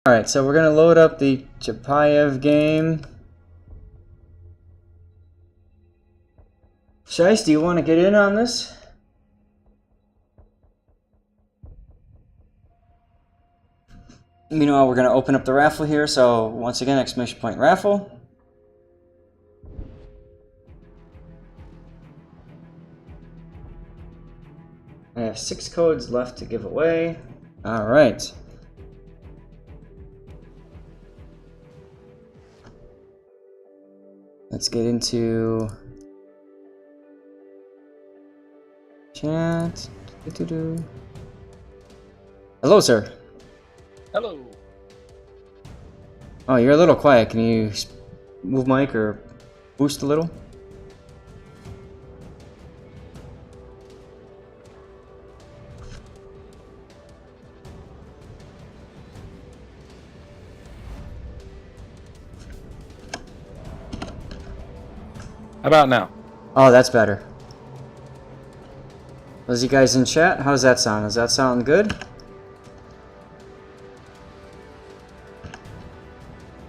Alright, so we're going to load up the Chapayev game. Shice, do you want to get in on this? Meanwhile, we're going to open up the raffle here, so once again, exclamation point raffle. I have 6 codes left to give away. Alright. Let's get into chat. Hello, sir. Hello. Oh, you're a little quiet. Can you move mic or boost a little? How about now? Oh, that's better. Those you guys in chat, how's that sound? Does that sound good?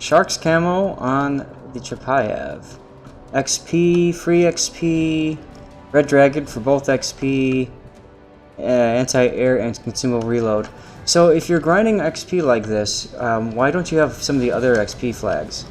Sharks camo on the Chapayev. XP, free XP, Red Dragon for both XP, anti-air and consumable reload. So if you're grinding XP like this, why don't you have some of the other XP flags?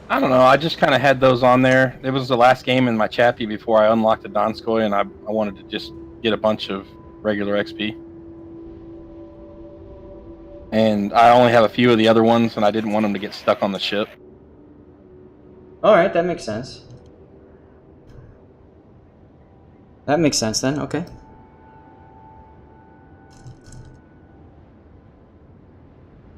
I don't know. I just kind of had those on there. It was the last game in my Chappie before I unlocked the Donskoy, and I wanted to just get a bunch of regular XP. And I only have a few of the other ones, and I didn't want them to get stuck on the ship. Alright, that makes sense. That makes sense then, okay.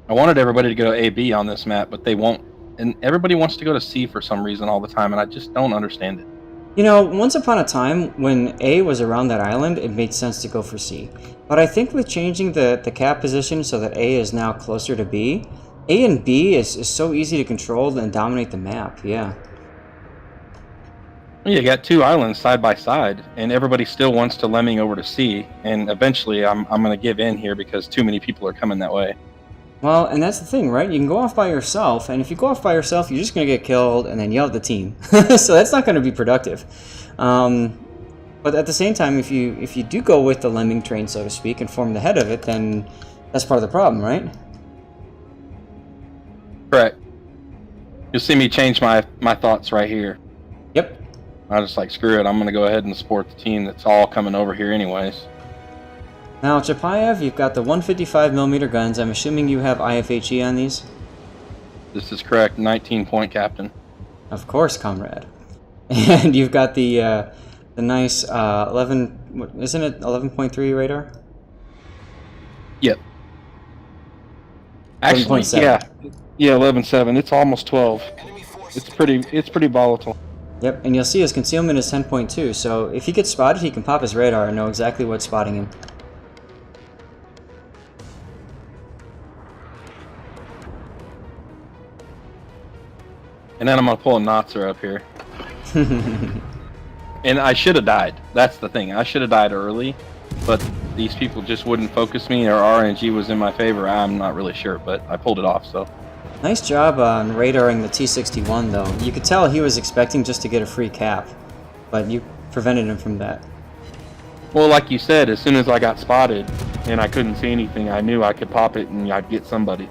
I wanted everybody to go A-B on this map, but they won't. And everybody wants to go to C for some reason all the time, and I just don't understand it. You know, once upon a time, when A was around that island, it made sense to go for C. But I think with changing the cap position so that A is now closer to B, A and B is so easy to control and dominate the map, yeah. You got 2 islands side by side, and everybody still wants to lemming over to C, and eventually I'm going to give in here because too many people are coming that way. Well, and that's the thing, right? You can go off by yourself, and if you go off by yourself, you're just going to get killed and then yell at the team. So that's not going to be productive. But at the same time, if you do go with the lemming train, so to speak, and form the head of it, then that's part of the problem, right? Correct. You'll see me change my thoughts right here. Yep. I just like, screw it, I'm going to go ahead and support the team that's all coming over here anyways. Now, Chapayev, you've got the 155mm guns. I'm assuming you have IFHE on these? This is correct, 19-point captain. Of course, comrade. And you've got the nice 11, isn't it 11.3 radar? Yep. Actually, 11.7. yeah, 11.7. It's almost 12. It's pretty volatile. Yep, and you'll see his concealment is 10.2, so if he gets spotted, he can pop his radar and know exactly what's spotting him. And then I'm going to pull a Notzer up here. And I should have died. That's the thing. I should have died early, but these people just wouldn't focus me, or RNG was in my favor. I'm not really sure, but I pulled it off, so. Nice job on radaring the T-61, though. You could tell he was expecting just to get a free cap, but you prevented him from that. Well, like you said, as soon as I got spotted and I couldn't see anything, I knew I could pop it and I'd get somebody.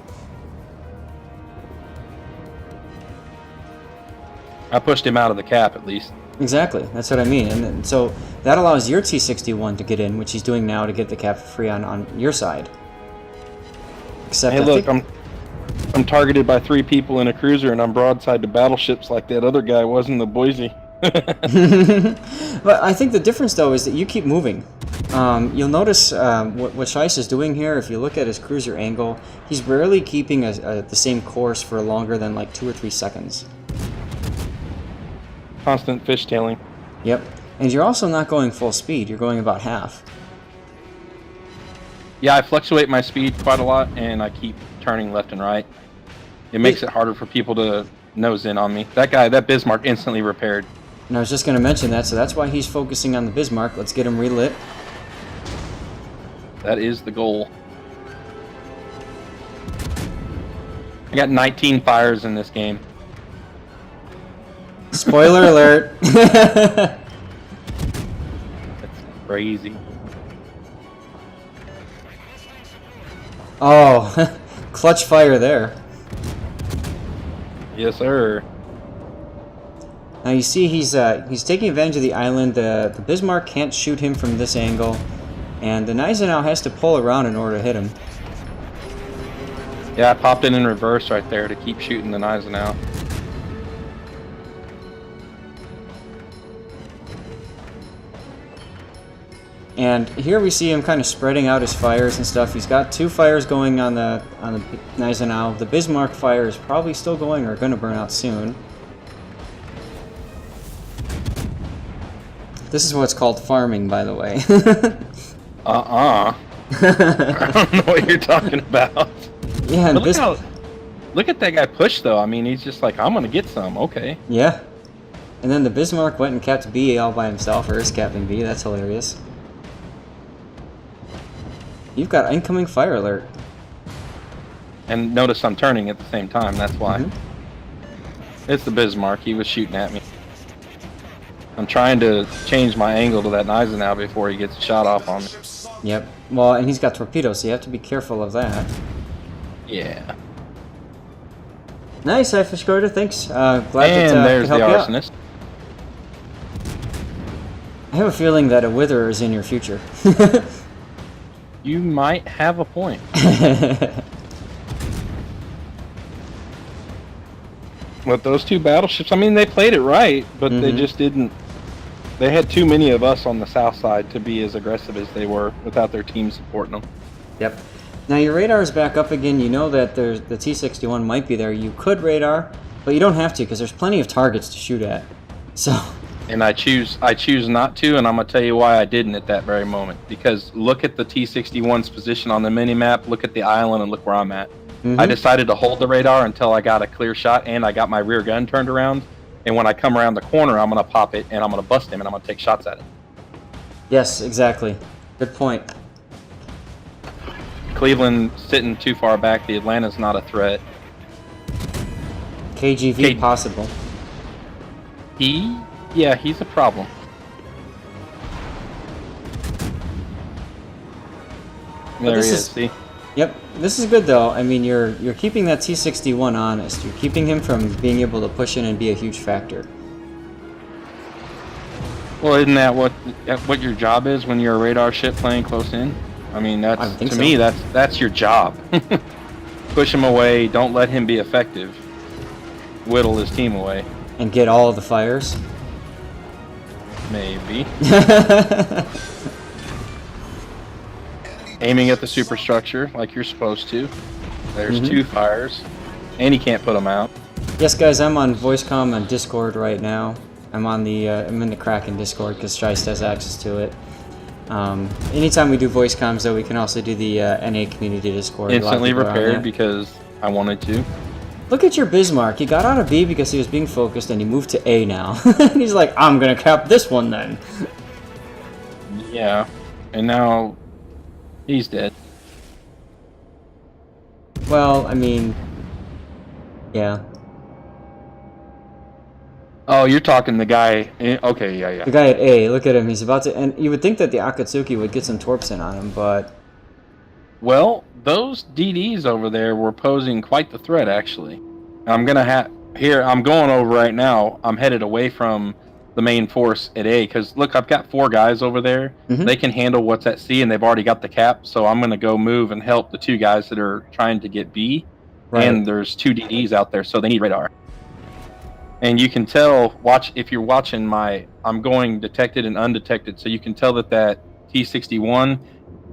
I pushed him out of the cap, at least. Exactly, that's what I mean. And so that allows your T-61 to get in, which he's doing now to get the cap for free on your side. Except hey, look, I'm targeted by 3 people in a cruiser, and I'm broadside to battleships like that other guy was in the Boise. But I think the difference, though, is that you keep moving. You'll notice what Shice is doing here. If you look at his cruiser angle, he's rarely keeping the same course for longer than like 2 or 3 seconds. Constant fishtailing. Yep. And you're also not going full speed. You're going about half. Yeah, I fluctuate my speed quite a lot, and I keep turning left and right. It makes it harder for people to nose in on me. That guy, that Bismarck, instantly repaired. And I was just going to mention that, so that's why he's focusing on the Bismarck. Let's get him relit. That is the goal. I got 19 fires in this game. Spoiler alert. That's crazy. Oh, clutch fire there. Yes, sir. Now you see he's taking advantage of the island. The Bismarck can't shoot him from this angle, and the Gneisenau has to pull around in order to hit him. Yeah, I popped it in reverse right there to keep shooting the Gneisenau. And here we see him kind of spreading out his fires and stuff. He's got 2 fires going on the Gneisenau. The Bismarck fire is probably still going or going to burn out soon. This is what's called farming, by the way. I don't know what you're talking about. Yeah, and look at that guy push though. I mean, he's just like, I'm gonna get some. Okay. Yeah. And then the Bismarck went and capped B all by himself, or is capping B. That's hilarious. You've got incoming fire alert. And notice I'm turning at the same time. That's why. It's the Bismarck. He was shooting at me. I'm trying to change my angle to that Gneisenau before he gets a shot off on me. Yep. Well, and he's got torpedoes, so you have to be careful of that. Yeah. Nice, Fish Gorder. Thanks. Glad And that there's could the help you out. arsonist. I have a feeling that a Witherer is in your future. You might have a point. With those 2 battleships, I mean, they played it right, but they just didn't. They had too many of us on the south side to be as aggressive as they were without their team supporting them. Yep. Now your radar is back up again. You know that there's the T-61 might be there. You could radar, but you don't have to because there's plenty of targets to shoot at. So. And I choose not to, and I'm gonna tell you why I didn't at that very moment. Because look at the T-61's position on the mini-map, look at the island, and look where I'm at. I decided to hold the radar until I got a clear shot, and I got my rear gun turned around. And when I come around the corner, I'm gonna pop it, and I'm gonna bust him, and I'm gonna take shots at it. Yes, exactly. Good point. Cleveland sitting too far back. The Atlanta's not a threat. KGV possible. Yeah, he's a problem. There he is, see? Yep, this is good though. I mean, you're keeping that T-61 honest. You're keeping him from being able to push in and be a huge factor. Well, isn't that what your job is when you're a radar ship playing close in? I mean, to me, that's your job. Push him away. Don't let him be effective. Whittle his team away. And get all of the fires. Maybe. Aiming at the superstructure like you're supposed to. There's 2 fires, and he can't put them out. Yes, guys, I'm on VoiceCom on Discord right now. I'm on the I'm in the Kraken Discord because Shice has access to it. Anytime we do voice comms, though, we can also do the NA community Discord. Instantly repaired because I wanted to. Look at your Bismarck. He got out of B because he was being focused, and he moved to A now. And he's like, I'm gonna cap this one then. Yeah, and now he's dead. Well, I mean, yeah. Oh, you're talking the guy. Okay, yeah. The guy at A. Look at him. He's about to. And you would think that the Akatsuki would get some torps in on him, but. Well, those DDs over there were posing quite the threat, actually. I'm gonna I'm going over right now. I'm headed away from the main force at A because look, I've got 4 guys over there. They can handle what's at C, and they've already got the cap. So I'm gonna go move and help the 2 guys that are trying to get B. Right. And there's 2 DDs out there, so they need radar. And you can tell, if you're watching I'm going detected and undetected, so you can tell that T-61.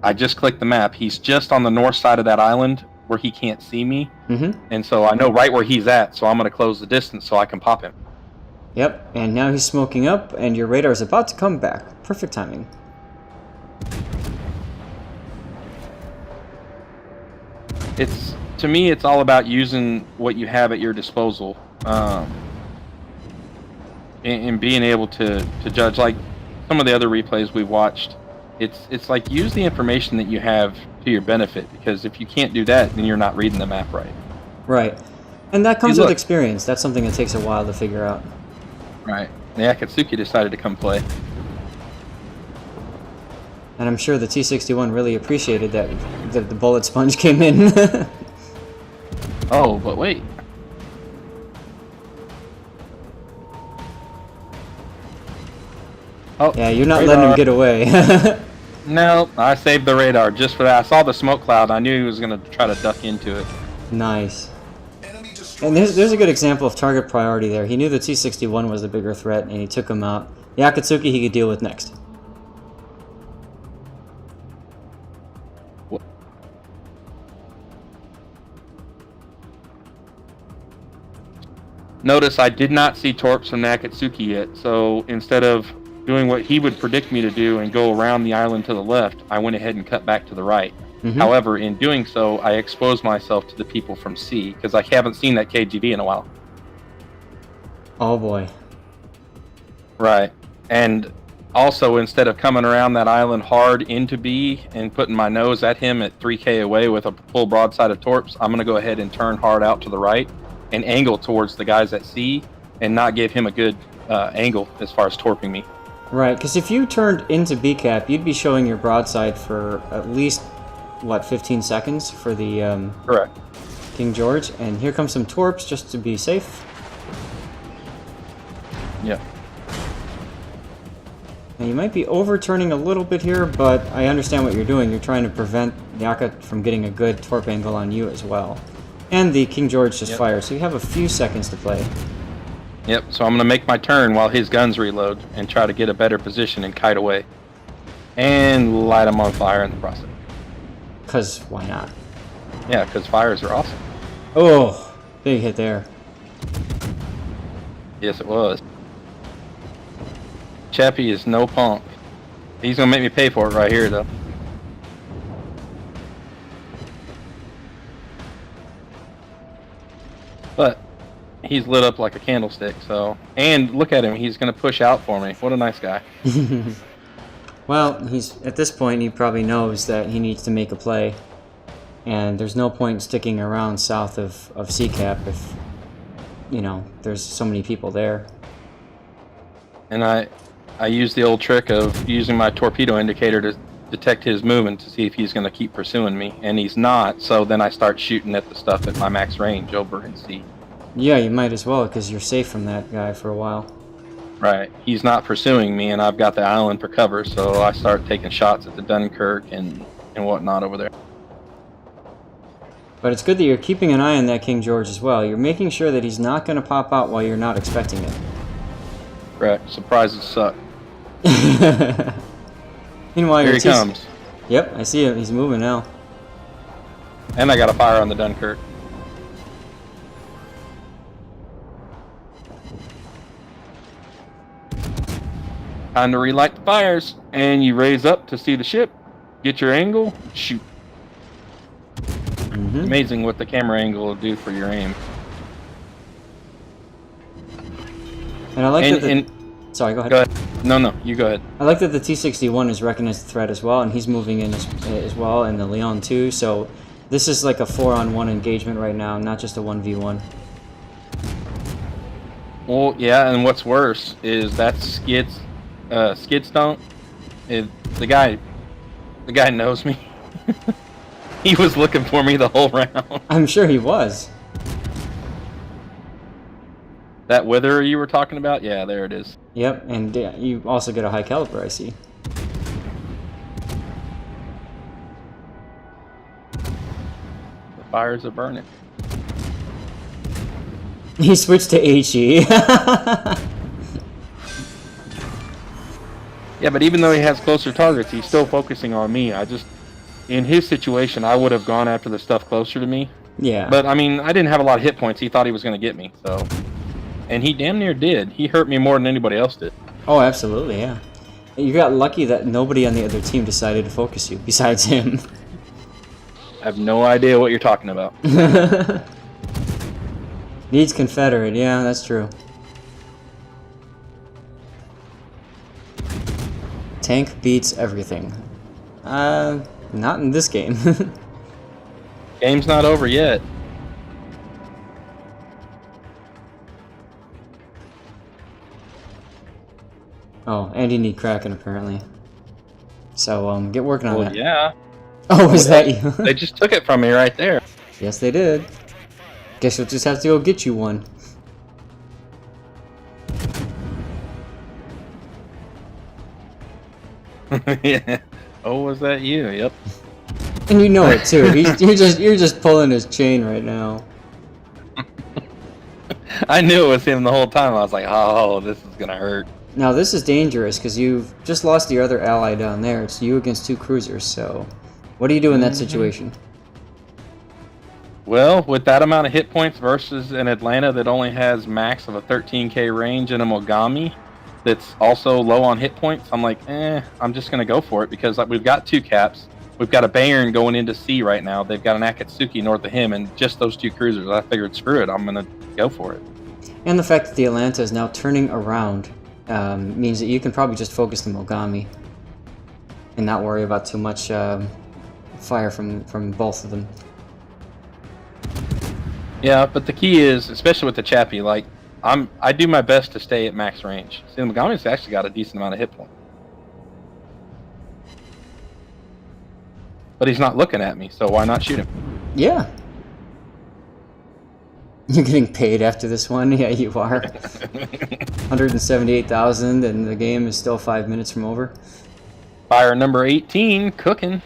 I just clicked the map. He's just on the north side of that island where he can't see me. And so I know right where he's at, so I'm going to close the distance so I can pop him. Yep, and now he's smoking up, and your radar is about to come back. Perfect timing. To me, it's all about using what you have at your disposal. And being able to judge. Like some of the other replays we watched, It's like use the information that you have to your benefit, because if you can't do that, then you're not reading the map right. Right. And that comes Hey, with look. experience. That's something that takes a while to figure out. Right. The Akatsuki decided to come play. And I'm sure the T-61 really appreciated that the bullet sponge came in. Oh, but wait. Oh, Yeah, you're not radar. letting him get away. No, I saved the radar just for that. I saw the smoke cloud. I knew he was going to try to duck into it. Nice. And there's a good example of target priority there. He knew the T-61 was the bigger threat, and he took him out. The Akatsuki he could deal with next. Notice I did not see torps from Nakatsuki yet, so instead of doing what he would predict me to do and go around the island to the left, I went ahead and cut back to the right. Mm-hmm. However, in doing so, I exposed myself to the people from C, because I haven't seen that KGB in a while. Oh boy. Right. And also, instead of coming around that island hard into B and putting my nose at him at 3K away with a full broadside of torps, I'm going to go ahead and turn hard out to the right and angle towards the guys at C and not give him a good angle as far as torping me. Right, because if you turned into B cap, you'd be showing your broadside for at least, what, 15 seconds for the Correct. King George. And here comes some torps just to be safe. Yeah. Now you might be overturning a little bit here, but I understand what you're doing. You're trying to prevent Yaka from getting a good torp angle on you as well. And the King George just fired, so you have a few seconds to play. Yep, so I'm going to make my turn while his guns reload and try to get a better position and kite away. And light him on fire in the process. Because why not? Yeah, because fires are awesome. Oh, big hit there. Yes, it was. Chappie is no punk. He's going to make me pay for it right here, though. But he's lit up like a candlestick, so... And look at him, he's going to push out for me. What a nice guy. Well, he's at this point, he probably knows that he needs to make a play. And there's no point sticking around south of CCAP if, you know, there's so many people there. And I use the old trick of using my torpedo indicator to detect his movement to see if he's going to keep pursuing me, and he's not, so then I start shooting at the stuff at my max range over in C. Yeah, you might as well, because you're safe from that guy for a while. Right. He's not pursuing me, and I've got the island for cover, so I start taking shots at the Dunkirk and whatnot over there. But it's good that you're keeping an eye on that King George as well. You're making sure that he's not going to pop out while you're not expecting it. Correct. Surprises suck. Meanwhile, Here he comes. Yep, I see him. He's moving now. And I got a fire on the Dunkirk. Time to relight the fires. And you raise up to see the ship. Get your angle. Shoot. Mm-hmm. Amazing what the camera angle will do for your aim. And I like that sorry, go ahead. Go ahead. No, you go ahead. I like that the T-61 is recognized the threat as well, and he's moving in as well, and the Leon too, so this is like a 4-on-1 engagement right now, not just a 1v1. Well, yeah, and what's worse is that skid stump. The guy knows me. He was looking for me the whole round. I'm sure he was. That wither you were talking about? Yeah, there it is. Yep, and you also get a high caliber, I see. The fires are burning. He switched to HE. Yeah, but even though he has closer targets, he's still focusing on me. In his situation, I would have gone after the stuff closer to me. Yeah. But, I mean, I didn't have a lot of hit points. He thought he was going to get me, so... And he damn near did. He hurt me more than anybody else did. Oh, absolutely, yeah. You got lucky that nobody on the other team decided to focus you, besides him. I have no idea what you're talking about. Needs Confederate, yeah, that's true. Tank beats everything. Not in this game. Game's not over yet. Oh, and you need Kraken apparently. So get working on that. Yeah. Oh, is that you? They just took it from me right there. Yes, they did. Guess you'll just have to go get you one. Yeah. Oh, was that you? Yep. And you know it too. You're just pulling his chain right now. I knew it was him the whole time. I was like, oh, this is gonna hurt. Now this is dangerous because you've just lost your other ally down there. It's you against 2 cruisers. So, what do you do in that situation? Well, with that amount of hit points versus an Atlanta that only has max of a 13k range and a Mogami that's also low on hit points, I'm like, I'm just gonna go for it because we've got 2 caps. We've got a Bayern going into C right now. They've got an Akatsuki north of him, and just those 2 cruisers. I figured, screw it, I'm gonna go for it. And the fact that the Atlanta is now turning around means that you can probably just focus the Mogami and not worry about too much fire from both of them. Yeah, but the key is, especially with the Chappie, like I do my best to stay at max range. See, the Mogami's actually got a decent amount of hit points. But he's not looking at me, so why not shoot him? Yeah. You're getting paid after this one? Yeah, you are. 178,000 and the game is still 5 minutes from over. Fire number 18, cooking.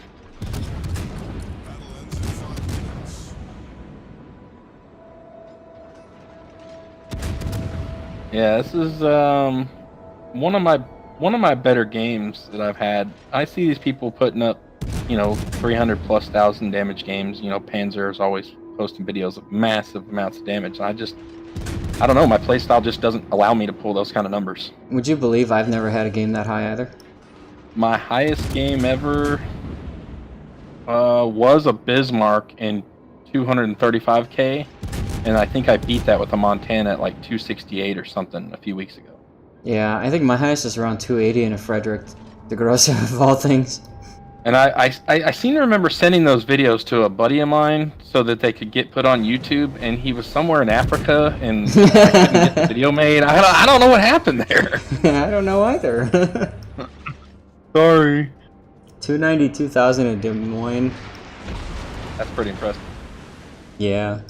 Yeah, this is one of my better games that I've had. I see these people putting up, 300,000+ damage games. Panzer is always posting videos of massive amounts of damage. I don't know, my playstyle just doesn't allow me to pull those kind of numbers. Would you believe I've never had a game that high either? My highest game ever was a Bismarck in 235k. And I think I beat that with a Montana at like 268 or something a few weeks ago. Yeah, I think my highest is around 280 in a Frederick the Grossa of all things. And I seem to remember sending those videos to a buddy of mine so that they could get put on YouTube, and he was somewhere in Africa and I couldn't get the video made. I don't know what happened there. I don't know either. Sorry. 292,000 in Des Moines. That's pretty impressive. Yeah.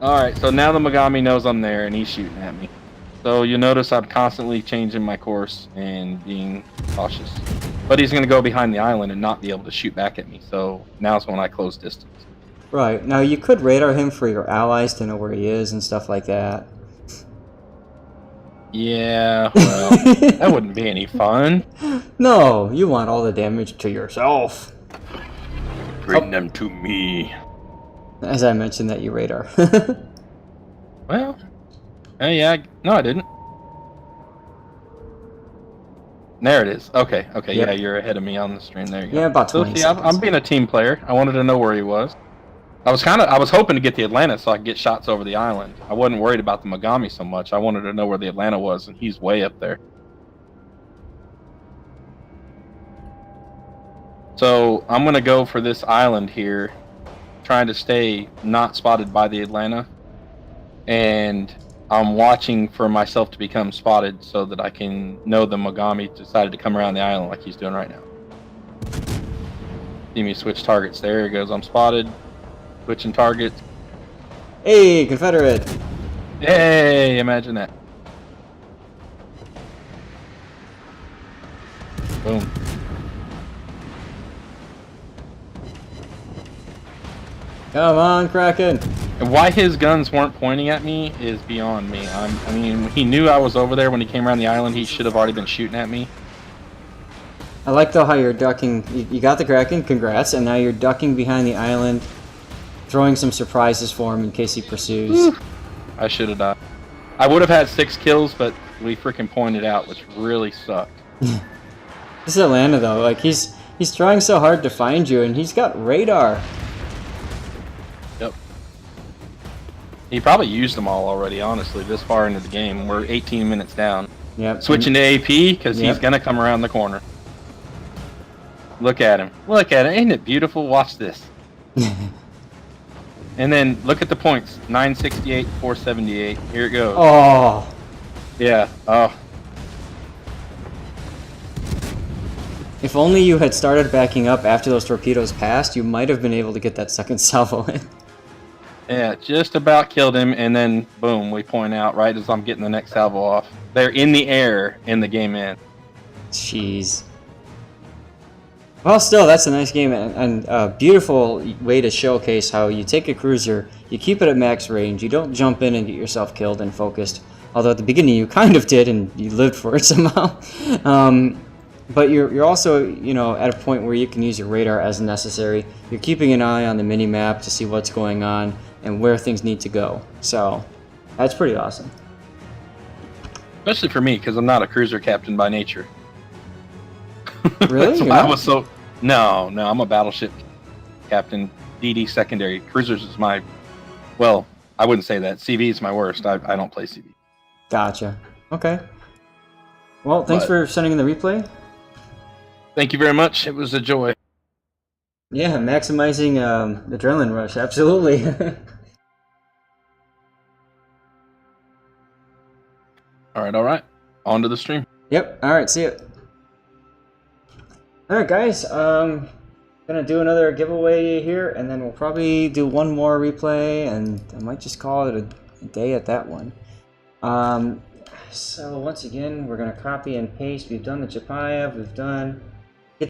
Alright, so now the Mogami knows I'm there and he's shooting at me. So you'll notice I'm constantly changing my course and being cautious. But he's going to go behind the island and not be able to shoot back at me, so now's when I close distance. Right. Now you could radar him for your allies to know where he is and stuff like that. Yeah, well, that wouldn't be any fun. No, you want all the damage to yourself. Bring them to me. As I mentioned that you radar. Well, yeah, no I didn't. There it is. Okay, Yep. yeah, you're ahead of me on the stream. There you go. Yeah, about 20 see, seconds. I'm being a team player. I wanted to know where he was. I was hoping to get the Atlanta so I could get shots over the island. I wasn't worried about the Mogami so much. I wanted to know where the Atlanta was, and he's way up there. So I'm gonna go for this island here, trying to stay not spotted by the Atlanta, and I'm watching for myself to become spotted so that I can know the Mogami decided to come around the island like he's doing right now. See me switch targets. There he goes. I'm spotted. Switching targets. Hey, Confederate! Hey, imagine that. Boom. Come on, Kraken! And why his guns weren't pointing at me is beyond me. I mean, he knew I was over there when he came around the island. He should have already been shooting at me. I like though how you're ducking. You got the Kraken, congrats, and now you're ducking behind the island, throwing some surprises for him in case he pursues. I should have died. I would have had 6 kills, but we freaking pointed out, which really sucked. This is Atlanta though. Like he's trying so hard to find you, and he's got radar. Yep. He probably used them all already, honestly, this far into the game. We're 18 minutes down. Yep. Switching to AP because Yep. he's gonna come around the corner. Look at him. Look at him. Ain't it beautiful? Watch this. And then look at the points. 968, 478. Here it goes. Oh. Yeah. Oh. If only you had started backing up after those torpedoes passed, you might have been able to get that second salvo in. Yeah, just about killed him, and then boom, we point out right as I'm getting the next salvo off. They're in the air in the game end. Jeez. Well, still, that's a nice game and a beautiful way to showcase how you take a cruiser, you keep it at max range, you don't jump in and get yourself killed and focused. Although at the beginning you kind of did, and you lived for it somehow. But you're also, you know, at a point where you can use your radar as necessary. You're keeping an eye on the mini-map to see what's going on and where things need to go. So, that's pretty awesome. Especially for me, because I'm not a cruiser captain by nature. Really? That's why I was so... No, I'm a battleship captain, DD secondary. Cruisers is my... Well, I wouldn't say that. CV is my worst. I don't play CV. Gotcha. Okay. Well, thanks for sending in the replay. Thank you very much. It was a joy. Yeah, maximizing the adrenaline rush, absolutely. All right. On to the stream. Yep, alright, see ya. Alright guys, gonna do another giveaway here, and then we'll probably do one more replay, and I might just call it a day at that one. So once again, we're gonna copy and paste. We've done the Chapayev, we've done